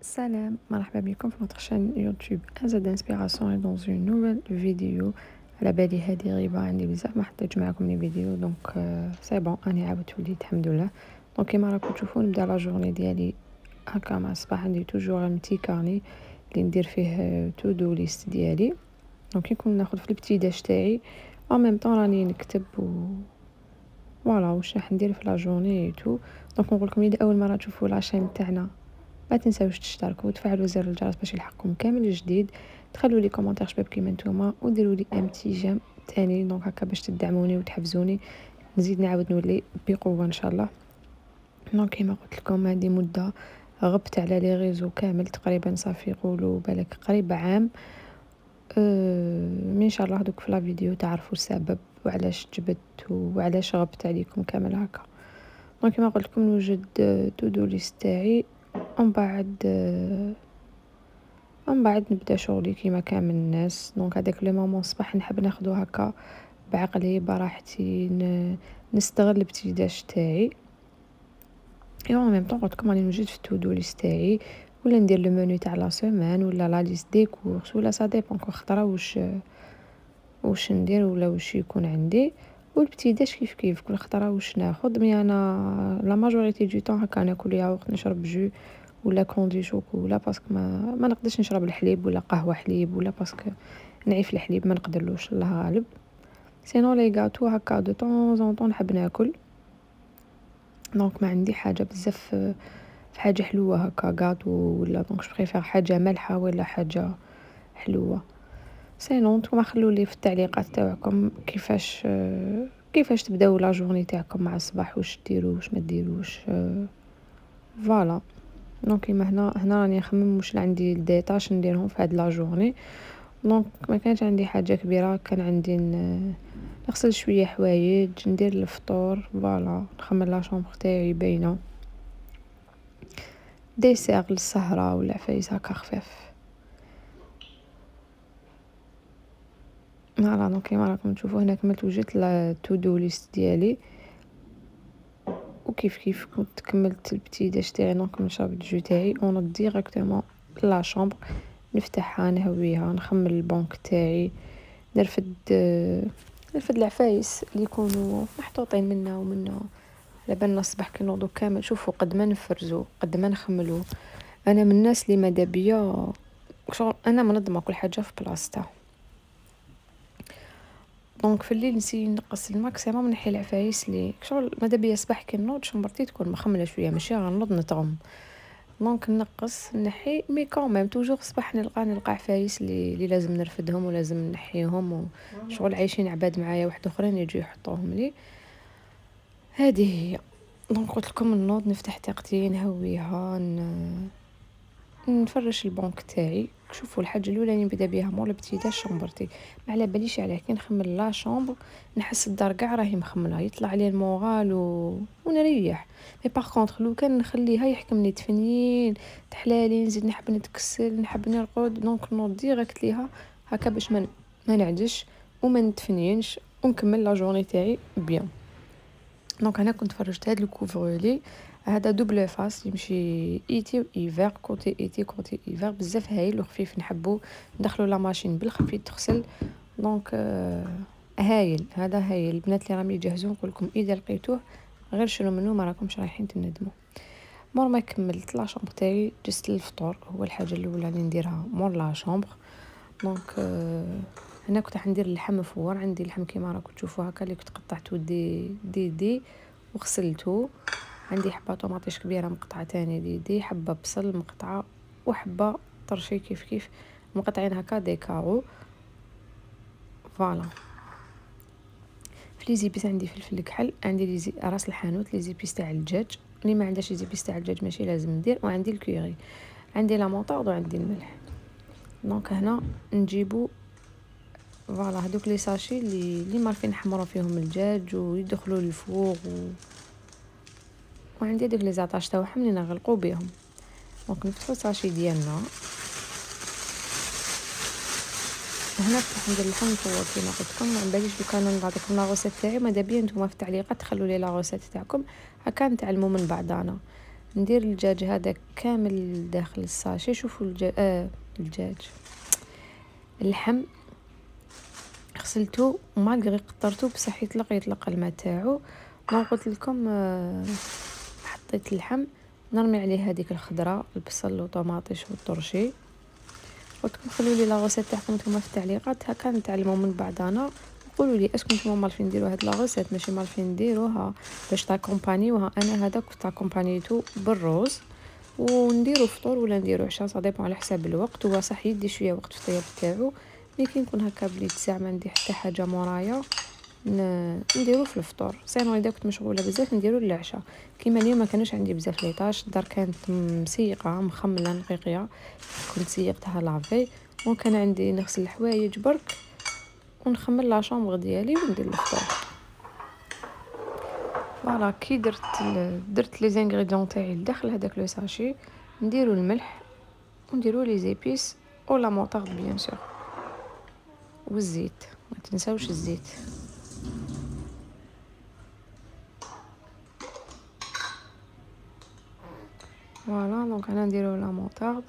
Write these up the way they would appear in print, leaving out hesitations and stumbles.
Salam, مرحبا بكم في notre chaîne يوتيوب أزا d'inspiration et dans une nouvelle vidéo. على بالي هذه غيبة عندي بزاف ما حطيتش معاكم لي فيديو دونك سي بون راني عاودت وليت الحمد لله. دونك كيما راكم تشوفوا نبدا لا جورني ديالي هكا مع الصباح. عندي توجور ان بتي كارني اللي ندير فيه تو دو ليست ديالي. دونك كي نكون ناخذ في البتي داش تاعي en même temps راني نكتب فوالا واش راح ندير في لا جورني تو. دونك نقول لكم اذا اول مره تشوفوا لاشين تاعنا ما تنساوش تشتركوا وتفعلوا زر الجرس باش يلحقكم كامل الجديد. تخلوا لي كومونتير شباب كيما نتوما وديروا لي ام تي جيم تاني دونك هكا باش تدعموني وتحفزوني نزيد نعاود نولي بقوه ان شاء الله. دونك كيما قلت لكم هذه مده غبت على لي ريزو كامل تقريبا صافي يقولوا بالك قريب عام. مي ان شاء الله دوك في لا فيديو تعرفوا السبب وعلاش جبت وعلاش غبت عليكم كامل هكا. دونك كيما قلت لكم نوجد تو دو ليست تاعي ومن بعد نبدا شغلي كيما كامل الناس. دونك هذاك لو مومون الصباح نحب ناخدو هكا بعقلي براحتي نستغل الابتداش تاعي. ايوا ميم طون قلت لكم راني نوجد في تو دو ليست تاعي ولا ندير لو منيو تاع لا سيمين ولا لا ليست دي كورس ولا سا ديبون كل خطره واش ندير ولا واش يكون عندي. والابتداش كيف كيف كل خطره واش ناخذ. مي انا لا ماجوريتي دو طون هكا ناكل ياغورت نشرب جو ولا كوندي شوكولا باسكو ما نقدرش نشرب الحليب ولا قهوه حليب ولا باسكو نعيف الحليب ما نقدرلوش الله غالب. سينو لي غاتو هكا دو طون زون طون نحب ناكل. دونك ما عندي حاجه بزاف في حاجه حلوه هكا غاتو ولا دونك جو بريفير حاجه مالحه ولا حاجه حلوه. سينو نتوما خلوا لي في التعليقات تاعكم كيفاش تبداو لا جورني تاعكم مع الصباح واش ديروا واش ما ديروش فوالا. دونك كيما هنا راني نخمم واش عندي ديتاش نديرهم في هاد لا جورني. دونك ما كانش عندي حاجه كبيره كان عندي نغسل شويه حوايج ندير الفطور فوالا نخمم لا شومبر تاعي باينه ديسير للسهره ولا عفايس هكا خفاف. فوالا دونك كيما راكم تشوفوا هنا كملت وجدت لا تو دو ليست ديالي وكيف كيف كنت كملت البتي داش تاعي. دونك نشرب الجو تاعي ونوض ديريكتومون لا شومبر نفتحها نهويها نخمم البنك تاعي نرفد العفايس اللي يكونوا محطوطين منا ومنا. على بالنا الصباح كي نوضو كامل شوفوا قد ما نفرزو قد ما نخملو. انا من الناس اللي ماذا بيا شغل انا منظمه كل حاجه في بلاصتها. دونك في الليل نسي نقص الماكسيموم نحي العفايس اللي شغل ماذا بيا الصباح كي نوض شمبرتي تكون مخمله شويه ماشي غنوض نتغم. دونك نقص نحي مي كوميم توجور الصباح نلقى عفايس اللي لازم نرفدهم ولازم نحيهم وشغل عايشين عباد معايا واحد اخرين يجوا يحطوهم لي. هذه هي. دونك قلت لكم نوض نفتح طاقتي نهويها نفرش البنك تاعي. شوفوا الحاجه الاولى اللي نبدا بها مور الابتداء شمبرتي ما على باليش عليه كي نخمل لا شومبر نحس الدار كاع راهي مخمله يطلع لي المورال ونريح. مي باغ كونطخ لو كان نخليها يحكمني تفنين تحلالي نزيد نحب نتكسل نحب نرقد دونك نوض ديريكت ليها هكا باش ما نعدش وما نتفنينش ونكمل لا جورني تاعي بيان. دونك انا كنت فرجت هاد الكوفرولي هذا دوبل فاس يمشي ايتي وايفر كوتي ايتي كوتي ايفر بزاف هايل وخفيف نحبو ندخلو لا ماشين بالخفيف تغسل. دونك هايل هذا هايل. البنات اللي راهم يجهزوا نقول لكم اذا لقيتوه غير شرو منه ما راكمش رايحين تندموا. مور ما كملت لا شومبر تاعي جست للفطور هو الحاجه الاولى اللي نديرها مور لا شومبر. دونك هنا كنت حندير اللحم مفور عندي اللحم كيما راكم تشوفوا هكا اللي كنت قطعته دي وغسلته. عندي حبه طوماطيش كبيره مقطعه تاني دي حبه بصل مقطعه وحبه طرشي كيف كيف مقطعين هكا ديكاغو فوالا. في لي زيبيس عندي فلفل كحل عندي راس الحانوت لي زيبيس تاع الدجاج اللي ما عندهاش لي زيبيس تاع الدجاج ماشي لازم ندير وعندي الكوري عندي لا مونطارد وعندي الملح. دونك هنا نجيبو فوالا هذوك لي ساشي اللي مارفين نحمروا فيهم الدجاج ويدخلوا للفوغ وعندي هذوك لي زاطاش تاعهم اللي نغلقوا بهم. دونك نفتحوا الساشي ديالنا هنا فتح ندير اللحم مفور كيما قلت لكم ما باليش دوكا انا نعطيكم لا روسيت تاعي ماذا بيا نتوما في التعليقات تخلوا لي لا روسيت تاعكم هكا نتعلموا من بعضنا. ندير الدجاج هذا كامل داخل الساشي. شوفوا الدجاج، اللحم غسلته ومالغري قطرته بصح يطلق الماء تاعو. ما قلت لكم حطيت اللحم، نرمي عليه هذيك الخضره، البصل وطماطيش والطرشي. قلت لكم خلوا لي لا غوسيت تاعكم نتوما في التعليقات، هكا نتعلموا من بعضنا. قولوا لي اسكو نتوما مالفين ديروا هاد لا غوسيت، ماشي مالفين ديروها باش تاكومبانيوها. انا هذا كنت اكومبانيتو بالروز، ونديرو فطور ولا نديرو عشاء، صديبون على حساب الوقت. هو صح يدي شويه وقت في الطياب تاعو، مي كي نكون هكا بليت ساعه ما ندي حتى حاجه مورايا نديرو في الفطور. سينو اذا كنت مشغوله بزاف نديرو للعشاء. كيما اليوم ما كانش عندي بزاف ليطاش، الدار كانت مسيقه مخمله نقيقيه، كنت سيقتها لافي، وكان عندي نغسل الحوايج برك ونخمل لا شومبر ديالي وندير الفطور. فوالا كي درت لي زانغريديون تاعي لداخل هذاك لو ساشي، نديرو الملح ونديرو لي زيبيس او لا موطارد بيان سور، والزيت ما تنساوش الزيت. فوالا دونك انا نديرو لا موطارد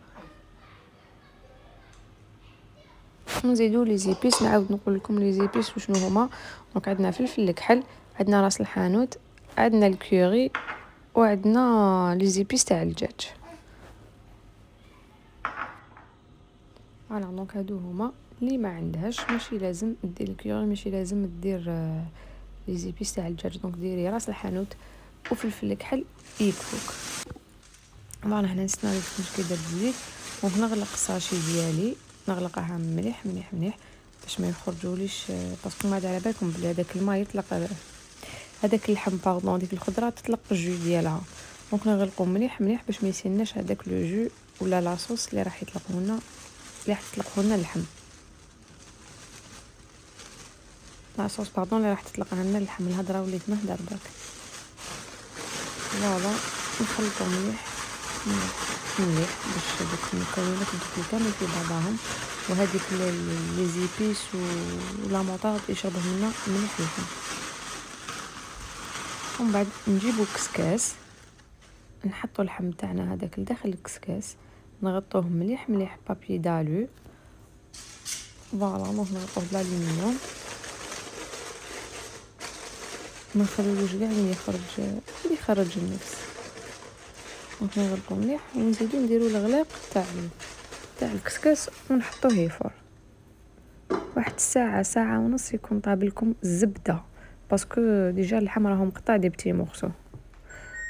ونزيدو لي زيبيس. نعاود نقول لكم لي زيبيس وشنو هما. دونك عندنا فلفل الكحل، عندنا راس الحانوت، عندنا الكوري، وعندنا لي زيبيس تاع الدجاج. فوالا دونك هادو هما. اللي ما عندهاش ماشي لازم دير الكوري، ماشي لازم دير لي زيبيس تاع الدجاج. دونك ديري راس الحانوت وفلفل الكحل يكفوك. فوالا هنا نستنى باش كيدير الزيت. دونك نغلق الساشي ديالي، نغلقها مليح مليح مليح باش ما يخرجوليش، باسكو ما على بالكم بلي هذاك الماء يطلق، هذاك اللحم باردون ديك الخضره تطلق الجو ديالها. دونك نغلقو مليح مليح باش ما يسيلناش هذاك لو جو ولا لاصوص اللي راح يطلقوا لنا، اللي راح تطلقوا لنا اللحم. لاصوص باردون اللي راح تطلقها لنا اللحم. الهضره وليت نهضر برك. فوالا نخلطو مليح مليح باش دوك المكونات يدخلوا كامل في بعضهم، وهذيك لي زيبيس ولا موطارد يشربوا منا مليح ليهم. ومن بعد نجيبو كسكاس، نحطو اللحم تاعنا هذاك لداخل الكسكاس، نغطوه مليح مليح بابي دالو. فوالا نغطوه بالالومنيوم، ما نخليوش كاع يخرج النفس. دونك نغلقو مليح ونزيدو نديرو الغلاق تاع الكسكاس ونحطوه يفور واحد الساعه ساعه ونص يكون طاب لكم الزبده، باسكو ديجا اللحم راهم مقطع دي بتي مورسو.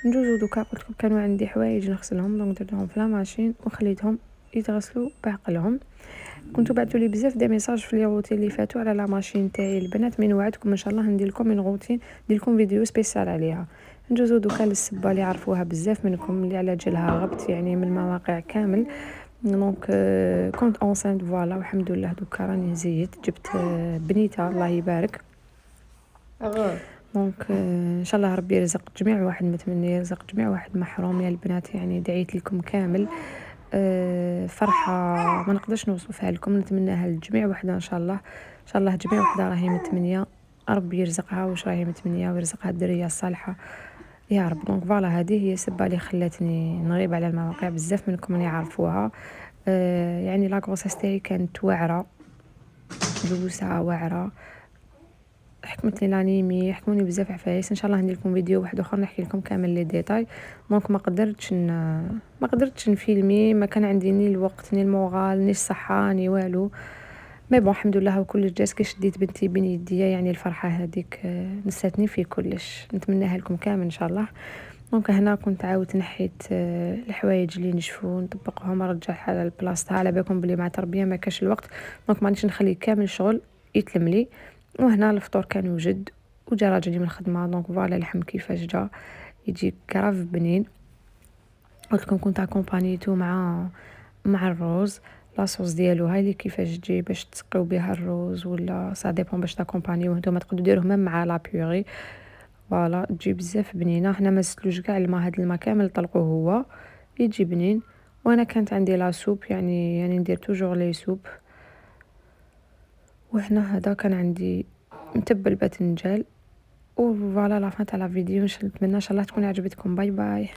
نجوزو دوكا قلت لكم كانوا عندي حوايج نغسلهم، دونك درتهم في لا ماشين وخليتهم يتغسلوا بعقلهم. كنتو بعثوا لي بزاف دي ميساج في لي روتين اللي فاتوا على لا ماشين تاعي البنات، من وعدكم ان شاء الله ندير لكم من روتين، ندير لكم فيديو سبيسيال عليها. نجوزو دوكا للسبه اللي عرفوها بزاف منكم اللي على جالها غبط يعني من المواقع كامل. دونك كنت اونسانت فوالا، والحمد لله دوكا راني زيت جبت بنيته الله يبارك. دونك ان شاء الله ربي يرزق جميع واحد متمني، يرزق جميع واحد محروم. يا البنات يعني دعيت لكم كامل، فرحه ما نقدرش نوصفها لكم، نتمناها لجميع وحده ان شاء الله. ان شاء الله جميع وحده راهي متمنيه ربي يرزقها واش راهي متمنيه، ويرزقها الدريه الصالحه يا رب. دونك فوالا هذه هي السبه اللي خلاتني نغيب على المواقع. بزاف منكم اللي يعرفوها، يعني لا غروسيس تاعي كانت واعره، جلوسها واعره، حكمت لي لانيمي، حكموني بزاف عفايس. ان شاء الله ندير لكم فيديو واحد اخر نحكي لكم كامل لي ديتاي. دونك ما قدرتش نفيلمي، ما كان عندي ني الوقت ني المورال ني الصحه ني والو. مي بون الحمد لله وكل جاز كي شديت بنتي بين يديا، يعني الفرحه هذيك نساتني في كلش. نتمناها لكم كامل ان شاء الله. دونك هنا كنت عاودت نحيت الحوايج اللي نشفوا نطبقهم نرجعها على بلاصتها، على بالكم بلي مع تربيه ما كاش الوقت، دونك مانيش نخلي كامل الشغل يتلملي. وهنا الفطور كان يوجد وجا راجلي من الخدمه. دونك فوالا اللحم كيفاش جا يجي كراف بنين. قلت لكم كنت اكومبانيتو مع الروز، لاصوص ديالو هاي اللي كيفاش تجي باش تسقيو بها الروز، ولا سا ديبون باش تاكومبانيو نتوما تقدروا ديروه ميم مع لا بيوري. فوالا تجي بزاف بنينه. حنا ما زدتلوش كاع الماء، هاد الماء كامل طلقوه هو يجي بنين. وانا كانت عندي لا سوب، يعني ندير توجور لي سوب. وهنا هذا كان عندي متبل باذنجان. وفوالا لا فان تاع لا فيديو، نتمنى ان شاء الله تكون عجبتكم. باي باي.